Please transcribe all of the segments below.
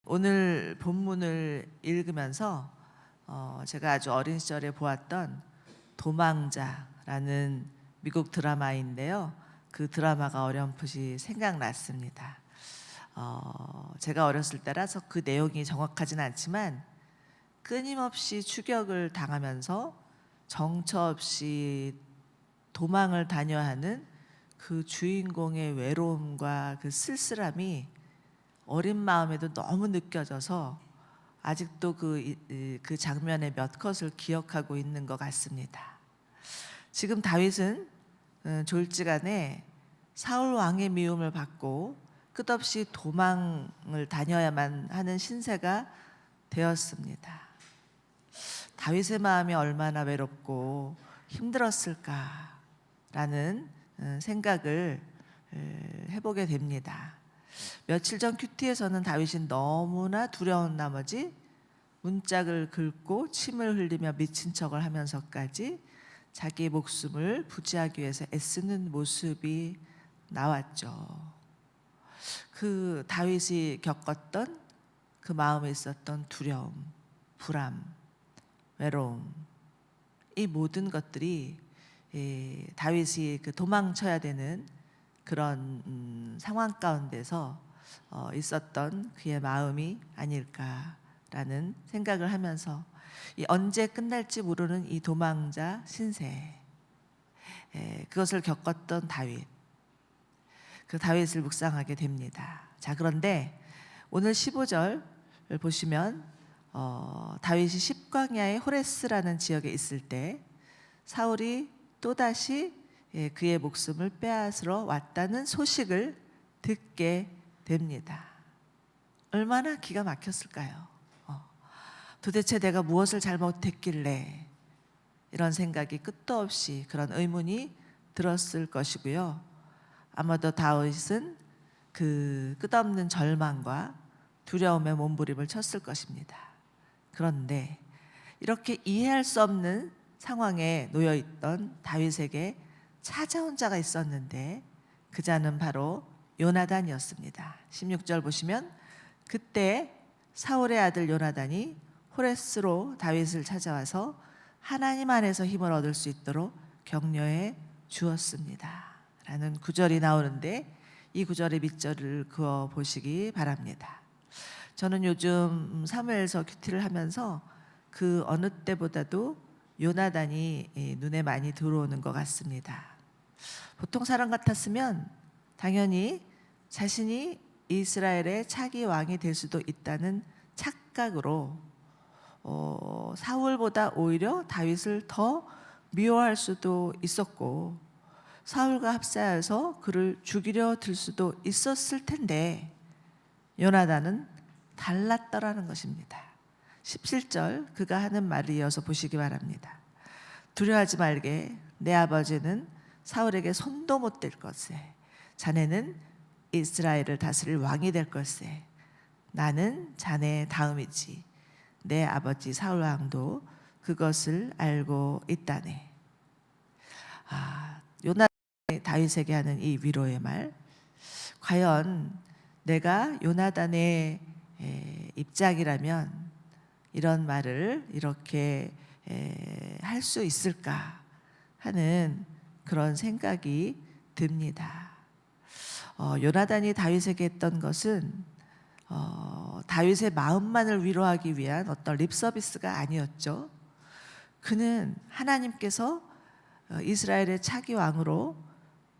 오늘 본문을 읽으면서 제가 아주 어린 시절에 보았던 도망자라는 미국 드라마인데요. 그 드라마가 어렴풋이 생각났습니다. 제가 어렸을 때라서 그 내용이 정확하진 않지만 끊임없이 추격을 당하면서 정처 없이 도망을 다녀야 하는 그 주인공의 외로움과 그 쓸쓸함이 어린 마음에도 너무 느껴져서 아직도 그 장면의 몇 컷을 기억하고 있는 것 같습니다. 지금 다윗은 졸지간에 사울 왕의 미움을 받고 끝없이 도망을 다녀야만 하는 신세가 되었습니다. 다윗의 마음이 얼마나 외롭고 힘들었을까라는 생각을 해보게 됩니다. 며칠 전 큐티에서는 다윗이 너무나 두려운 나머지 문짝을 긁고 침을 흘리며 미친 척을 하면서까지 자기 목숨을 부지하기 위해서 애쓰는 모습이 나왔죠. 그 다윗이 겪었던 그 마음에 있었던 두려움, 불안, 외로움, 이 모든 것들이 다윗이 그 도망쳐야 되는 그런 상황 가운데서 있었던 그의 마음이 아닐까라는 생각을 하면서 언제 끝날지 모르는 이 도망자 신세, 그것을 겪었던 다윗, 그 다윗을 묵상하게 됩니다. 자, 그런데 오늘 15절 보시면 다윗이 십광야의 호레스라는 지역에 있을 때 사울이 또다시 그의 목숨을 빼앗으러 왔다는 소식을 듣게 됩니다. 얼마나 기가 막혔을까요? 도대체 내가 무엇을 잘못했길래 이런 생각이 끝도 없이 그런 의문이 들었을 것이고요. 아마도 다윗은 그 끝없는 절망과 두려움에 몸부림을 쳤을 것입니다. 그런데 이렇게 이해할 수 없는 상황에 놓여 있던 다윗에게 찾아온 자가 있었는데 그 자는 바로 요나단이었습니다. 16절 보시면 그때 사울의 아들 요나단이 호레스로 다윗을 찾아와서 하나님 안에서 힘을 얻을 수 있도록 격려해 주었습니다. 라는 구절이 나오는데 이 구절의 밑절을 그어 보시기 바랍니다. 저는 요즘 사무엘서 큐티를 하면서 그 어느 때보다도 요나단이 눈에 많이 들어오는 것 같습니다. 보통 사람 같았으면 당연히 자신이 이스라엘의 차기 왕이 될 수도 있다는 착각으로 사울보다 오히려 다윗을 더 미워할 수도 있었고 사울과 합세하여서 그를 죽이려 들 수도 있었을 텐데 요나단은 달랐더라는 것입니다. 17절 그가 하는 말을 이어서 보시기 바랍니다. 두려워하지 말게 내 아버지는 사울에게 손도 못 댈 것에 자네는 이스라엘을 다스릴 왕이 될 것에 나는 자네 다음이지 내 아버지 사울 왕도 그것을 알고 있다네. 요나단이 다윗에게 하는 이 위로의 말, 과연 내가 요나단의 입장이라면 이런 말을 이렇게 할 수 있을까 하는 그런 생각이 듭니다. 요나단이 다윗에게 했던 것은 다윗의 마음만을 위로하기 위한 어떤 립서비스가 아니었죠. 그는 하나님께서 이스라엘의 차기 왕으로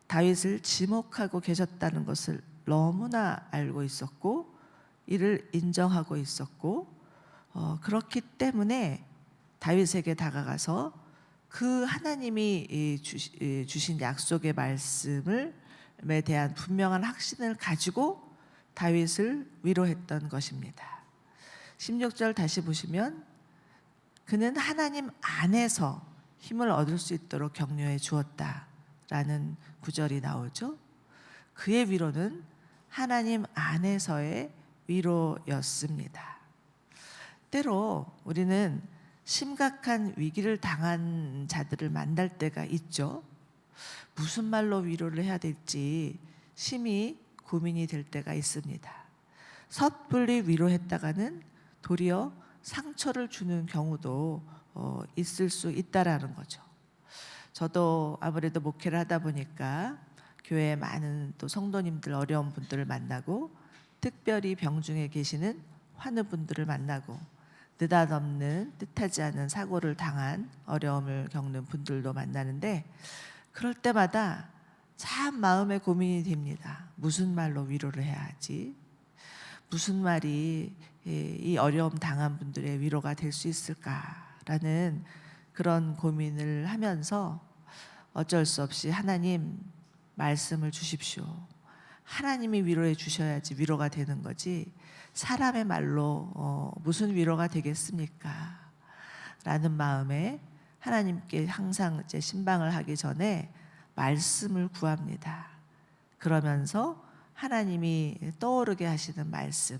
다윗을 지목하고 계셨다는 것을 너무나 알고 있었고 이를 인정하고 있었고 그렇기 때문에 다윗에게 다가가서 그 하나님이 주신 약속의 말씀에 대한 분명한 확신을 가지고 다윗을 위로했던 것입니다. 16절 다시 보시면 그는 하나님 안에서 힘을 얻을 수 있도록 격려해 주었다라는 구절이 나오죠. 그의 위로는 하나님 안에서의 위로였습니다. 때로 우리는 심각한 위기를 당한 자들을 만날 때가 있죠. 무슨 말로 위로를 해야 될지 심히 고민이 될 때가 있습니다. 섣불리 위로했다가는 도리어 상처를 주는 경우도 있을 수 있다라는 거죠. 저도 아무래도 목회를 하다 보니까 교회에 많은 또 성도님들, 어려운 분들을 만나고, 특별히 병중에 계시는 환우분들을 만나고, 느닷없는 뜻하지 않은 사고를 당한 어려움을 겪는 분들도 만나는데, 그럴 때마다 참 마음에 고민이 됩니다. 무슨 말로 위로를 해야 하지? 무슨 말이 이 어려움 당한 분들의 위로가 될 수 있을까라는 그런 고민을 하면서 어쩔 수 없이 하나님 말씀을 주십시오. 하나님이 위로해 주셔야지 위로가 되는 거지, 사람의 말로 무슨 위로가 되겠습니까? 라는 마음에 하나님께 항상 이제 신방을 하기 전에 말씀을 구합니다. 그러면서 하나님이 떠오르게 하시는 말씀,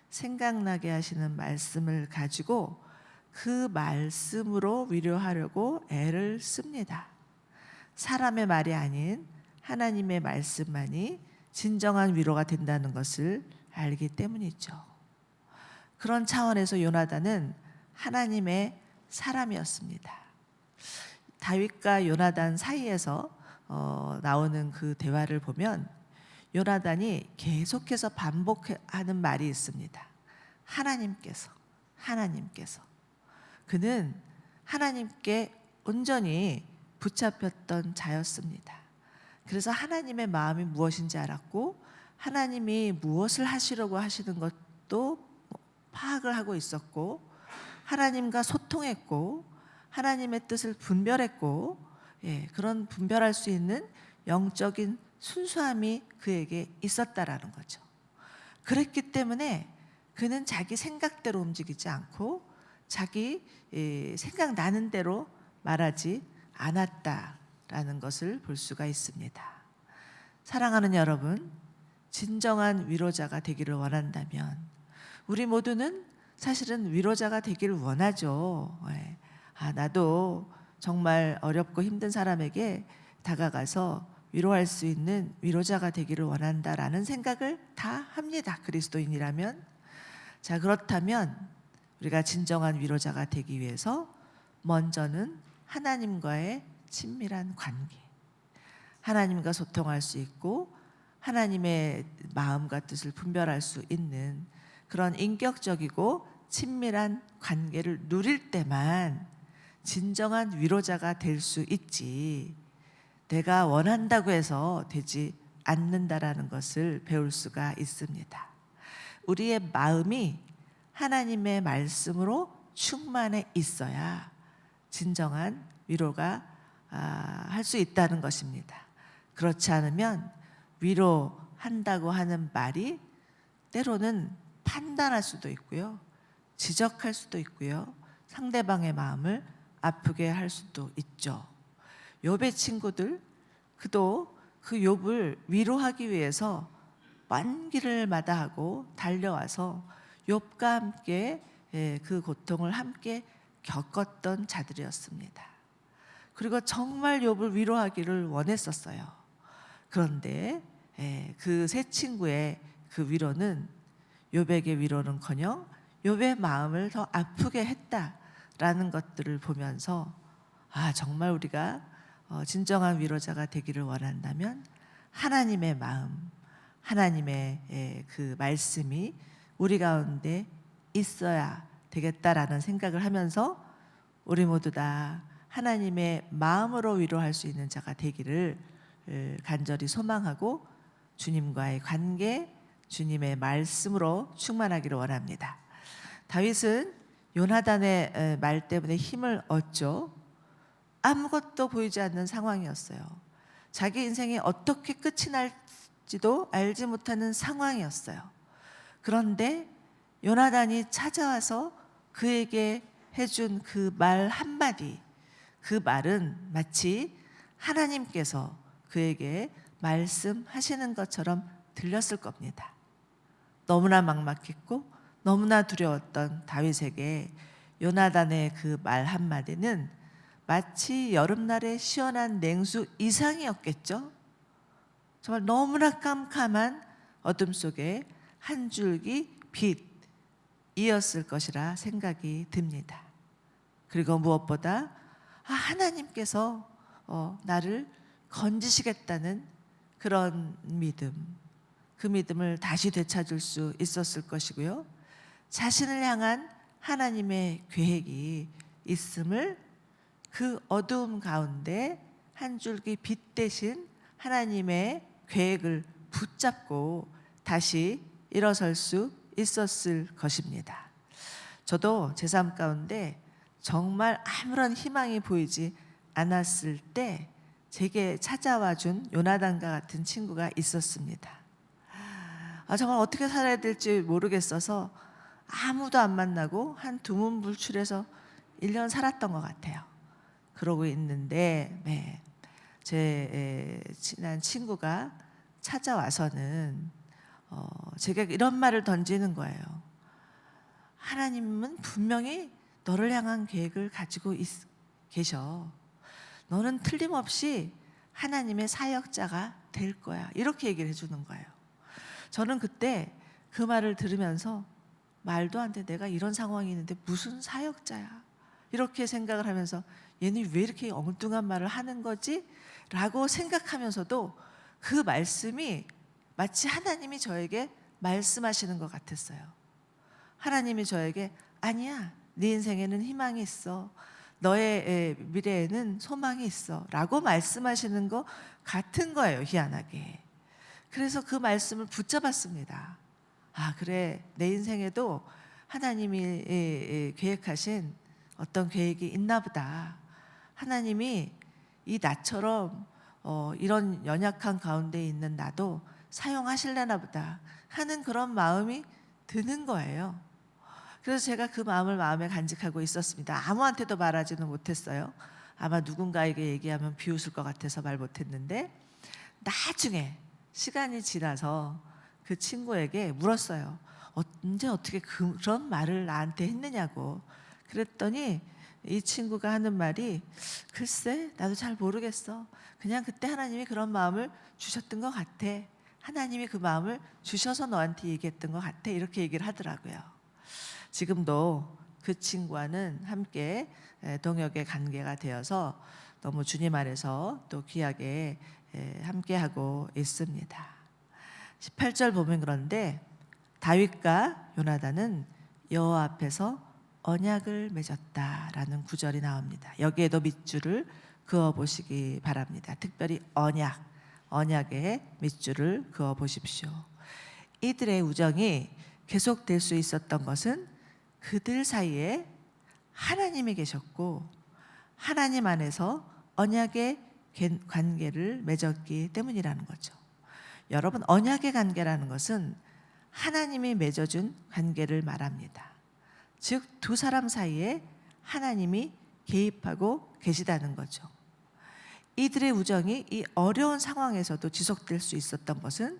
생각나게 하시는 말씀을 가지고 그 말씀으로 위로하려고 애를 씁니다. 사람의 말이 아닌 하나님의 말씀만이 진정한 위로가 된다는 것을 알기 때문이죠. 그런 차원에서 요나단은 하나님의 사람이었습니다. 다윗과 요나단 사이에서 나오는 그 대화를 보면 요나단이 계속해서 반복하는 말이 있습니다. 하나님께서. 그는 하나님께 온전히 붙잡혔던 자였습니다. 그래서 하나님의 마음이 무엇인지 알았고, 하나님이 무엇을 하시려고 하시는 것도 파악을 하고 있었고, 하나님과 소통했고, 하나님의 뜻을 분별했고, 그런 분별할 수 있는 영적인 순수함이 그에게 있었다라는 거죠. 그랬기 때문에 그는 자기 생각대로 움직이지 않고 자기 생각나는 대로 말하지 않았다라는 것을 볼 수가 있습니다. 사랑하는 여러분, 진정한 위로자가 되기를 원한다면 우리 모두는 사실은 위로자가 되기를 원하죠. 나도 정말 어렵고 힘든 사람에게 다가가서 위로할 수 있는 위로자가 되기를 원한다라는 생각을 다 합니다. 그리스도인이라면. 자, 그렇다면 우리가 진정한 위로자가 되기 위해서 먼저는 하나님과의 친밀한 관계, 하나님과 소통할 수 있고 하나님의 마음과 뜻을 분별할 수 있는 그런 인격적이고 친밀한 관계를 누릴 때만 진정한 위로자가 될 수 있지, 내가 원한다고 해서 되지 않는다라는 것을 배울 수가 있습니다. 우리의 마음이 하나님의 말씀으로 충만해 있어야 진정한 위로가 할 수 있다는 것입니다. 그렇지 않으면 위로한다고 하는 말이 때로는 판단할 수도 있고요, 지적할 수도 있고요, 상대방의 마음을 아프게 할 수도 있죠. 욥의 친구들, 그도 그 욥을 위로하기 위해서 먼 길을 마다하고 달려와서 욥과 함께 그 고통을 함께 겪었던 자들이었습니다. 그리고 정말 욥을 위로하기를 원했었어요. 그런데 그 세 친구의 그 위로는 욥에게 위로는커녕 욥의 마음을 더 아프게 했다라는 것들을 보면서 정말 우리가 진정한 위로자가 되기를 원한다면 하나님의 마음, 하나님의 그 말씀이 우리 가운데 있어야 되겠다라는 생각을 하면서 우리 모두 다 하나님의 마음으로 위로할 수 있는 자가 되기를 간절히 소망하고 주님과의 관계, 주님의 말씀으로 충만하기를 원합니다. 다윗은 요나단의 말 때문에 힘을 얻죠. 아무것도 보이지 않는 상황이었어요. 자기 인생이 어떻게 끝이 날지도 알지 못하는 상황이었어요. 그런데 요나단이 찾아와서 그에게 해준 그 말 한마디, 그 말은 마치 하나님께서 그에게 말씀하시는 것처럼 들렸을 겁니다. 너무나 막막했고 너무나 두려웠던 다윗에게 요나단의 그 말 한마디는 마치 여름날의 시원한 냉수 이상이었겠죠. 정말 너무나 깜깜한 어둠 속에 한 줄기 빛이었을 것이라 생각이 듭니다. 그리고 무엇보다 하나님께서 나를 건지시겠다는 그런 믿음, 그 믿음을 다시 되찾을 수 있었을 것이고요. 자신을 향한 하나님의 계획이 있음을 그 어두움 가운데 한 줄기 빛 대신 하나님의 계획을 붙잡고 다시 일어설 수 있었을 것입니다. 저도 제 삶 가운데 정말 아무런 희망이 보이지 않았을 때 제게 찾아와 준 요나단과 같은 친구가 있었습니다. 정말 어떻게 살아야 될지 모르겠어서 아무도 안 만나고 한 두문불출해서 1년 살았던 것 같아요. 그러고 있는데 제 친한 친구가 찾아와서는 제가 이런 말을 던지는 거예요. 하나님은 분명히 너를 향한 계획을 가지고 계셔. 너는 틀림없이 하나님의 사역자가 될 거야. 이렇게 얘기를 해주는 거예요. 저는 그때 그 말을 들으면서 말도 안 돼. 내가 이런 상황이 있는데 무슨 사역자야. 이렇게 생각을 하면서 얘는 왜 이렇게 엉뚱한 말을 하는 거지? 라고 생각하면서도 그 말씀이 마치 하나님이 저에게 말씀하시는 것 같았어요. 하나님이 저에게 아니야. 네 인생에는 희망이 있어. 너의 미래에는 소망이 있어. 라고 말씀하시는 것 같은 거예요. 희한하게. 그래서 그 말씀을 붙잡았습니다. 그래. 내 인생에도 하나님이 계획하신 어떤 계획이 있나 보다. 하나님이 이 나처럼 이런 연약한 가운데 있는 나도 사용하실려나 보다 하는 그런 마음이 드는 거예요. 그래서 제가 그 마음을 마음에 간직하고 있었습니다. 아무한테도 말하지는 못했어요. 아마 누군가에게 얘기하면 비웃을 것 같아서 말 못했는데 나중에 시간이 지나서 그 친구에게 물었어요. 언제 어떻게 그런 말을 나한테 했느냐고. 그랬더니 이 친구가 하는 말이 글쎄 나도 잘 모르겠어. 그냥 그때 하나님이 그런 마음을 주셨던 것 같아. 하나님이 그 마음을 주셔서 너한테 얘기했던 것 같아. 이렇게 얘기를 하더라고요. 지금도 그 친구와는 함께 동역의 관계가 되어서 너무 주님 안에서 또 귀하게 함께하고 있습니다. 18절 보면 그런데 다윗과 요나단은 여호와 앞에서 언약을 맺었다라는 구절이 나옵니다. 여기에도 밑줄을 그어 보시기 바랍니다. 특별히 언약에 밑줄을 그어 보십시오. 이들의 우정이 계속될 수 있었던 것은 그들 사이에 하나님이 계셨고 하나님 안에서 언약의 관계를 맺었기 때문이라는 거죠. 여러분, 언약의 관계라는 것은 하나님이 맺어준 관계를 말합니다. 즉, 두 사람 사이에 하나님이 개입하고 계시다는 거죠. 이들의 우정이 이 어려운 상황에서도 지속될 수 있었던 것은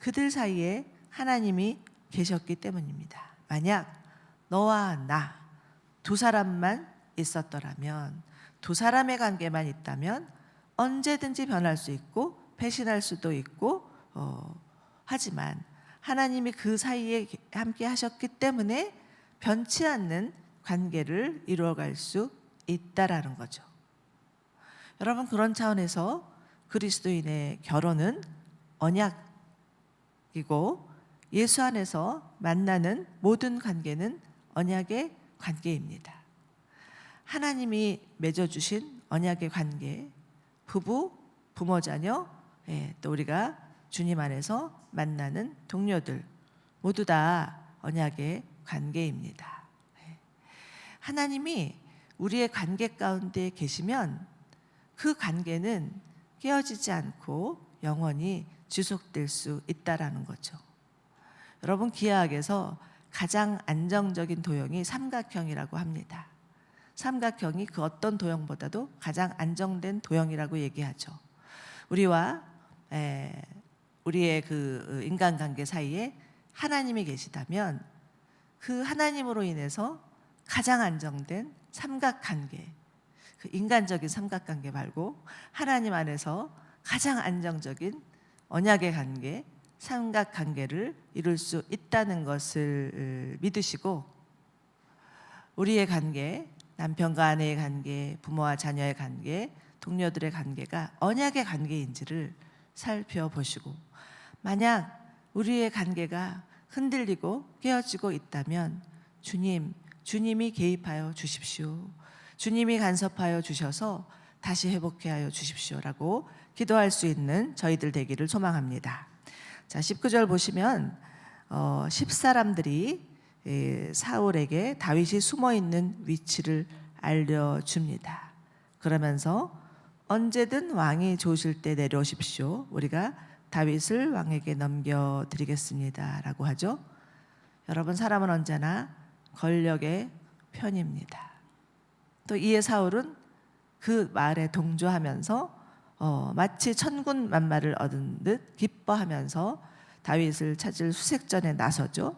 그들 사이에 하나님이 계셨기 때문입니다. 만약 너와 나 두 사람만 있었더라면, 두 사람의 관계만 있다면 언제든지 변할 수 있고 배신할 수도 있고 하지만 하나님이 그 사이에 함께 하셨기 때문에 변치 않는 관계를 이루어갈 수 있다라는 거죠. 여러분, 그런 차원에서 그리스도인의 결혼은 언약이고 예수 안에서 만나는 모든 관계는 언약의 관계입니다. 하나님이 맺어주신 언약의 관계, 부부, 부모, 자녀, 또 우리가 주님 안에서 만나는 동료들 모두 다 언약의 관계입니다. 하나님이 우리의 관계 가운데 계시면 그 관계는 깨어지지 않고 영원히 지속될 수 있다라는 거죠. 여러분, 기하학에서 가장 안정적인 도형이 삼각형이라고 합니다. 삼각형이 그 어떤 도형보다도 가장 안정된 도형이라고 얘기하죠. 우리와 우리의 그 인간관계 사이에 하나님이 계시다면 그 하나님으로 인해서 가장 안정된 삼각관계, 그 인간적인 삼각관계 말고 하나님 안에서 가장 안정적인 언약의 관계, 삼각관계를 이룰 수 있다는 것을 믿으시고 우리의 관계, 남편과 아내의 관계, 부모와 자녀의 관계, 동료들의 관계가 언약의 관계인지를 살펴보시고 만약 우리의 관계가 흔들리고 깨어지고 있다면 주님이 개입하여 주십시오. 주님이 간섭하여 주셔서 다시 회복해 하여 주십시오라고 기도할 수 있는 저희들 되기를 소망합니다. 자, 19절 보시면 10사람들이 사울에게 다윗이 숨어 있는 위치를 알려줍니다. 그러면서 언제든 왕이 좋으실 때 내려오십시오. 우리가 다윗을 왕에게 넘겨드리겠습니다 라고 하죠. 여러분, 사람은 언제나 권력의 편입니다. 또 이에 사울은 그 말에 동조하면서 마치 천군 만마를 얻은 듯 기뻐하면서 다윗을 찾을 수색전에 나서죠.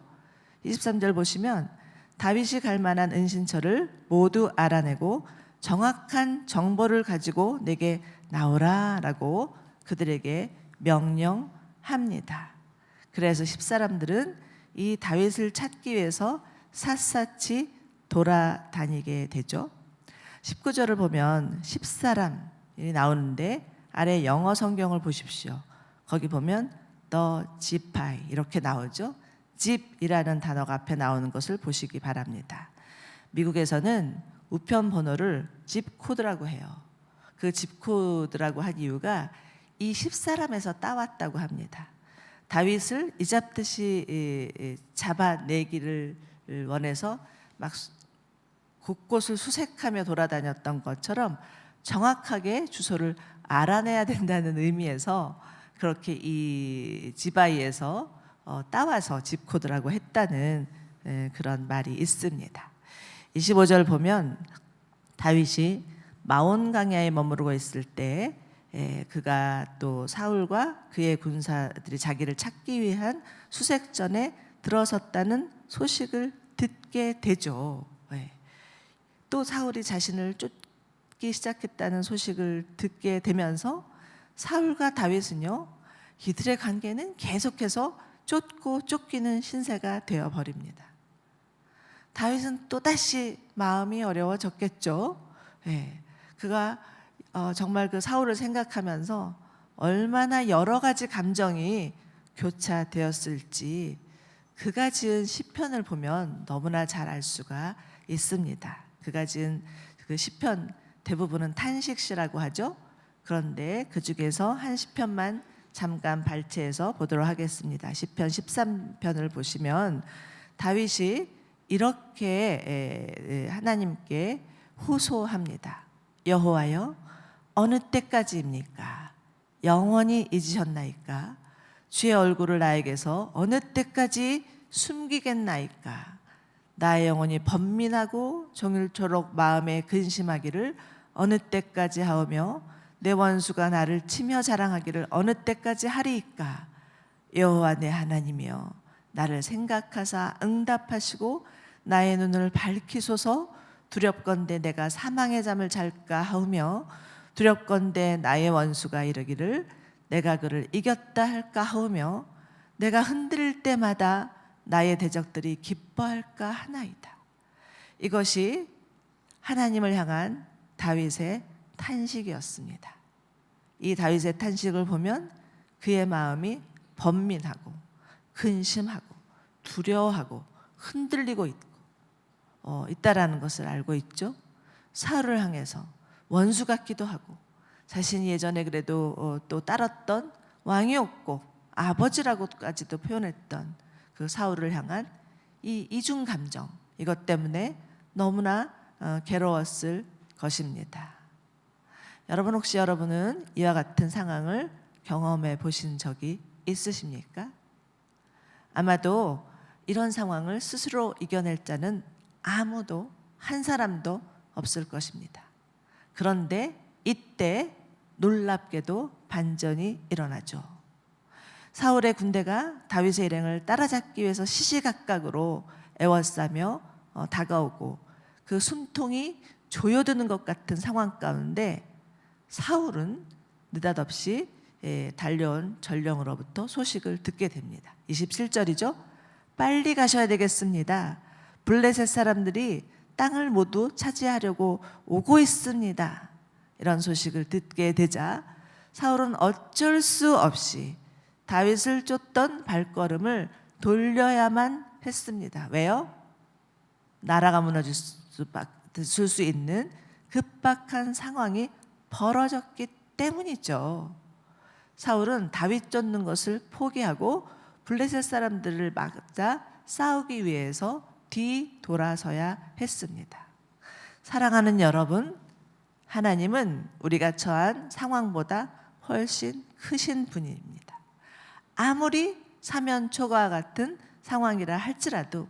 23절 보시면 다윗이 갈 만한 은신처를 모두 알아내고 정확한 정보를 가지고 내게 나오라라고 그들에게 명령합니다. 그래서 10사람들은 이 다윗을 찾기 위해서 샅샅이 돌아다니게 되죠. 19절을 보면 10사람이 나오는데 아래 영어 성경을 보십시오. 거기 보면 the 지파이 이렇게 나오죠. 집이라는 단어가 앞에 나오는 것을 보시기 바랍니다. 미국에서는 우편 번호를 집 코드라고 해요. 그 집 코드라고 한 이유가 이 10사람에서 따왔다고 합니다. 다윗을 이잡듯이 잡아내기를 원해서 막 곳곳을 수색하며 돌아다녔던 것처럼 정확하게 주소를 알아내야 된다는 의미에서 그렇게 이 지바이에서 따와서 집코드라고 했다는 그런 말이 있습니다. 25절 보면 다윗이 마온 강야에 머무르고 있을 때 그가 또 사울과 그의 군사들이 자기를 찾기 위한 수색전에 들어섰다는 소식을 듣게 되죠. 또 사울이 자신을 쫓기 시작했다는 소식을 듣게 되면서 사울과 다윗은요, 이들의 관계는 계속해서 쫓고 쫓기는 신세가 되어버립니다. 다윗은 또다시 마음이 어려워졌겠죠. 그가 정말 그 사울을 생각하면서 얼마나 여러 가지 감정이 교차되었을지 그가 지은 시편을 보면 너무나 잘 알 수가 있습니다. 그가 지은 그 시편 대부분은 탄식시라고 하죠. 그런데 그 중에서 한 시편만 잠깐 발췌해서 보도록 하겠습니다. 시편 13편을 보시면 다윗이 이렇게 하나님께 호소합니다. 여호와여, 어느 때까지입니까? 영원히 잊으셨나이까? 주의 얼굴을 나에게서 어느 때까지 숨기겠나이까? 나의 영혼이 번민하고 종일토록 마음에 근심하기를 어느 때까지 하오며 내 원수가 나를 치며 자랑하기를 어느 때까지 하리이까? 여호와 내 하나님이여, 나를 생각하사 응답하시고 나의 눈을 밝히소서. 두렵건대 내가 사망의 잠을 잘까 하오며 두렵건대 나의 원수가 이르기를 내가 그를 이겼다 할까 하오며 내가 흔들릴 때마다 나의 대적들이 기뻐할까 하나이다. 이것이 하나님을 향한 다윗의 탄식이었습니다. 이 다윗의 탄식을 보면 그의 마음이 번민하고 근심하고 두려워하고 흔들리고 있다라는 것을 알고 있죠. 사울을 향해서 원수 같기도 하고 자신이 예전에 그래도 또 따랐던 왕이었고 아버지라고까지도 표현했던 그 사울을 향한 이 이중 감정, 이것 때문에 너무나 괴로웠을 것입니다. 여러분, 혹시 여러분은 이와 같은 상황을 경험해 보신 적이 있으십니까? 아마도 이런 상황을 스스로 이겨낼 자는 아무도 한 사람도 없을 것입니다. 그런데 이때 놀랍게도 반전이 일어나죠. 사울의 군대가 다윗의 일행을 따라잡기 위해서 시시각각으로 에워싸며 다가오고 그 숨통이 조여드는 것 같은 상황 가운데 사울은 느닷없이 달려온 전령으로부터 소식을 듣게 됩니다. 27절이죠. 빨리 가셔야 되겠습니다. 블레셋 사람들이 땅을 모두 차지하려고 오고 있습니다. 이런 소식을 듣게 되자 사울은 어쩔 수 없이 다윗을 쫓던 발걸음을 돌려야만 했습니다. 왜요? 나라가 무너질 수 있는 급박한 상황이 벌어졌기 때문이죠. 사울은 다윗 쫓는 것을 포기하고 블레셋 사람들을 막자 싸우기 위해서 뒤돌아서야 했습니다. 사랑하는 여러분, 하나님은 우리가 처한 상황보다 훨씬 크신 분입니다. 아무리 사면초가 같은 상황이라 할지라도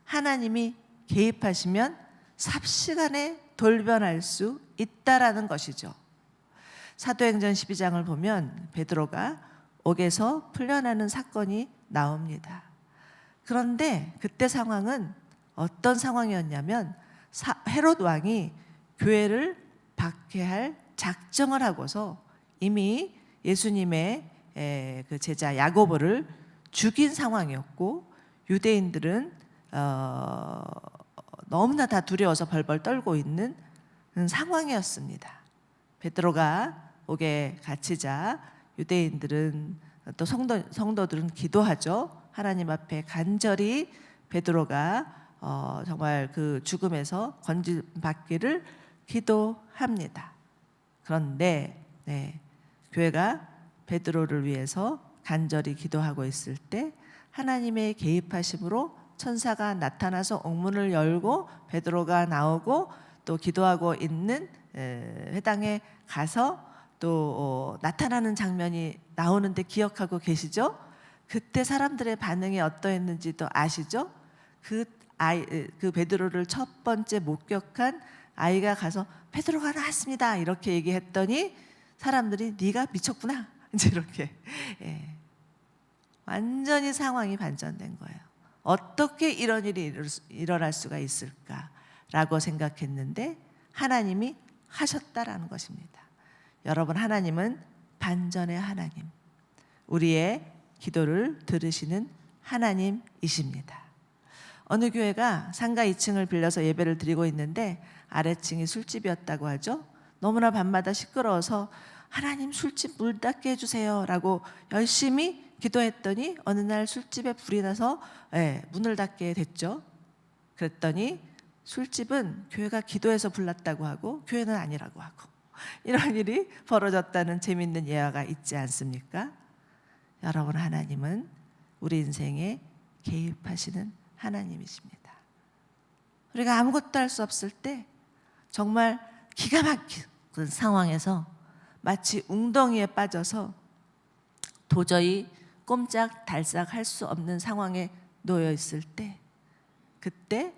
하나님이 개입하시면 삽시간에 돌변할 수 있다라는 것이죠. 사도행전 12장을 보면 베드로가 옥에서 풀려나는 사건이 나옵니다. 그런데 그때 상황은 어떤 상황이었냐면 헤롯 왕이 교회를 박해할 작정을 하고서 이미 예수님의 그 제자 야고보를 죽인 상황이었고 유대인들은 너무나 다 두려워서 벌벌 떨고 있는 상황이었습니다. 베드로가 옥에 갇히자 유대인들은 또 성도들은 기도하죠. 하나님 앞에 간절히 베드로가 정말 그 죽음에서 건짐받기를 기도합니다. 그런데 교회가 베드로를 위해서 간절히 기도하고 있을 때 하나님의 개입하심으로 천사가 나타나서 옥문을 열고 베드로가 나오고 또 기도하고 있는 회당에 가서 또 나타나는 장면이 나오는데 기억하고 계시죠? 그때 사람들의 반응이 어떠했는지도 아시죠? 그 베드로를 첫 번째 목격한 아이가 가서 베드로가 나왔습니다 이렇게 얘기했더니 사람들이 네가 미쳤구나 이제 이렇게 완전히 상황이 반전된 거예요. 어떻게 이런 일이 일어날 수가 있을까라고 생각했는데 하나님이 하셨다라는 것입니다. 여러분, 하나님은 반전의 하나님, 우리의 기도를 들으시는 하나님이십니다. 어느 교회가 상가 2층을 빌려서 예배를 드리고 있는데 아래층이 술집이었다고 하죠. 너무나 밤마다 시끄러워서 하나님 술집 문 닫게 해주세요 라고 열심히 기도했더니 어느 날 술집에 불이 나서 문을 닫게 됐죠. 그랬더니 술집은 교회가 기도해서 불났다고 하고 교회는 아니라고 하고 이런 일이 벌어졌다는 재미있는 예화가 있지 않습니까? 여러분, 하나님은 우리 인생에 개입하시는 하나님이십니다. 우리가 아무것도 할 수 없을 때 정말 기가 막힌 상황에서 마치 웅덩이에 빠져서 도저히 꼼짝달싹 할 수 없는 상황에 놓여 있을 때 그때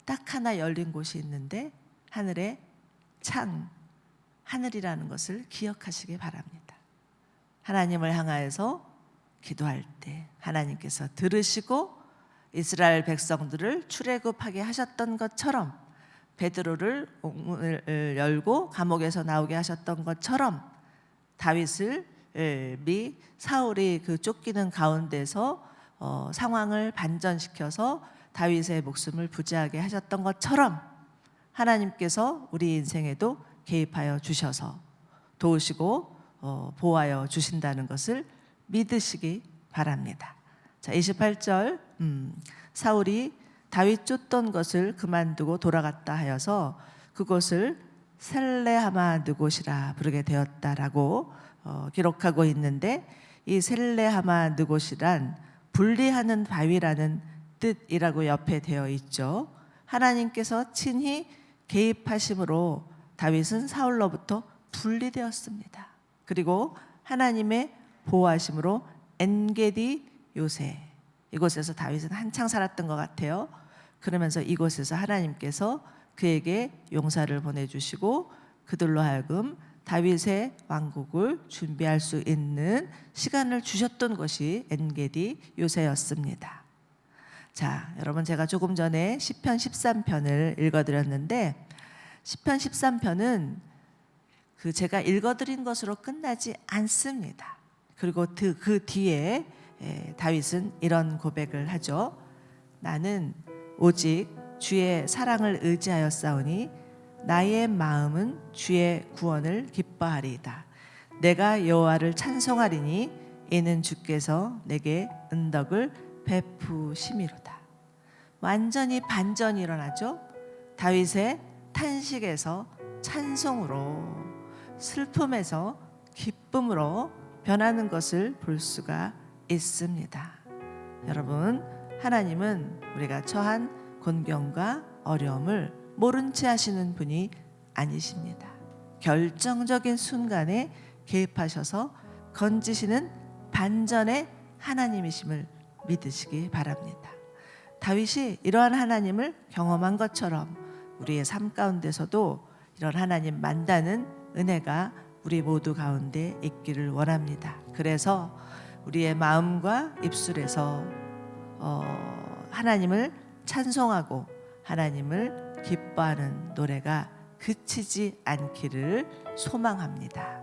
딱 하나 열린 곳이 있는데 하늘의 창, 하늘이라는 것을 기억하시기 바랍니다. 하나님을 향하여서 기도할 때 하나님께서 들으시고 이스라엘 백성들을 출애굽하게 하셨던 것처럼 베드로를 열고 감옥에서 나오게 하셨던 것처럼 다윗을 사울이 그 쫓기는 가운데서 상황을 반전시켜서 다윗의 목숨을 부지하게 하셨던 것처럼 하나님께서 우리 인생에도 개입하여 주셔서 도우시고 보호하여 주신다는 것을 믿으시기 바랍니다. 자, 28절 사울이 다윗 쫓던 것을 그만두고 돌아갔다 하여서 그곳을 셀레하마 느곳이라 부르게 되었다라고 기록하고 있는데 이 셀레하마 느곳이란 분리하는 바위라는 뜻이라고 옆에 되어 있죠. 하나님께서 친히 개입하심으로 다윗은 사울로부터 분리되었습니다. 그리고 하나님의 보호하심으로 엔게디 요새, 이곳에서 다윗은 한창 살았던 것 같아요. 그러면서 이곳에서 하나님께서 그에게 용사를 보내주시고 그들로 하여금 다윗의 왕국을 준비할 수 있는 시간을 주셨던 것이 엔게디 요새였습니다. 자, 여러분, 제가 조금 전에 시편 13편을 읽어드렸는데 시편 13편은 제가 읽어드린 것으로 끝나지 않습니다. 그리고 그 뒤에 다윗은 이런 고백을 하죠. 나는 오직 주의 사랑을 의지하여 싸우니 나의 마음은 주의 구원을 기뻐하리이다. 내가 여호와를 찬송하리니 이는 주께서 내게 은덕을 베푸심이로다. 완전히 반전이 일어나죠. 다윗의 탄식에서 찬송으로, 슬픔에서 기쁨으로 변하는 것을 볼 수가 있습니다. 여러분, 하나님은 우리가 처한 곤경과 어려움을 모른 채 하시는 분이 아니십니다. 결정적인 순간에 개입하셔서 건지시는 반전의 하나님이심을 믿으시기 바랍니다. 다윗이 이러한 하나님을 경험한 것처럼 우리의 삶 가운데서도 이런 하나님 만나는 은혜가 우리 모두 가운데 있기를 원합니다. 그래서 우리의 마음과 입술에서 하나님을 찬송하고 하나님을 기뻐하는 노래가 그치지 않기를 소망합니다.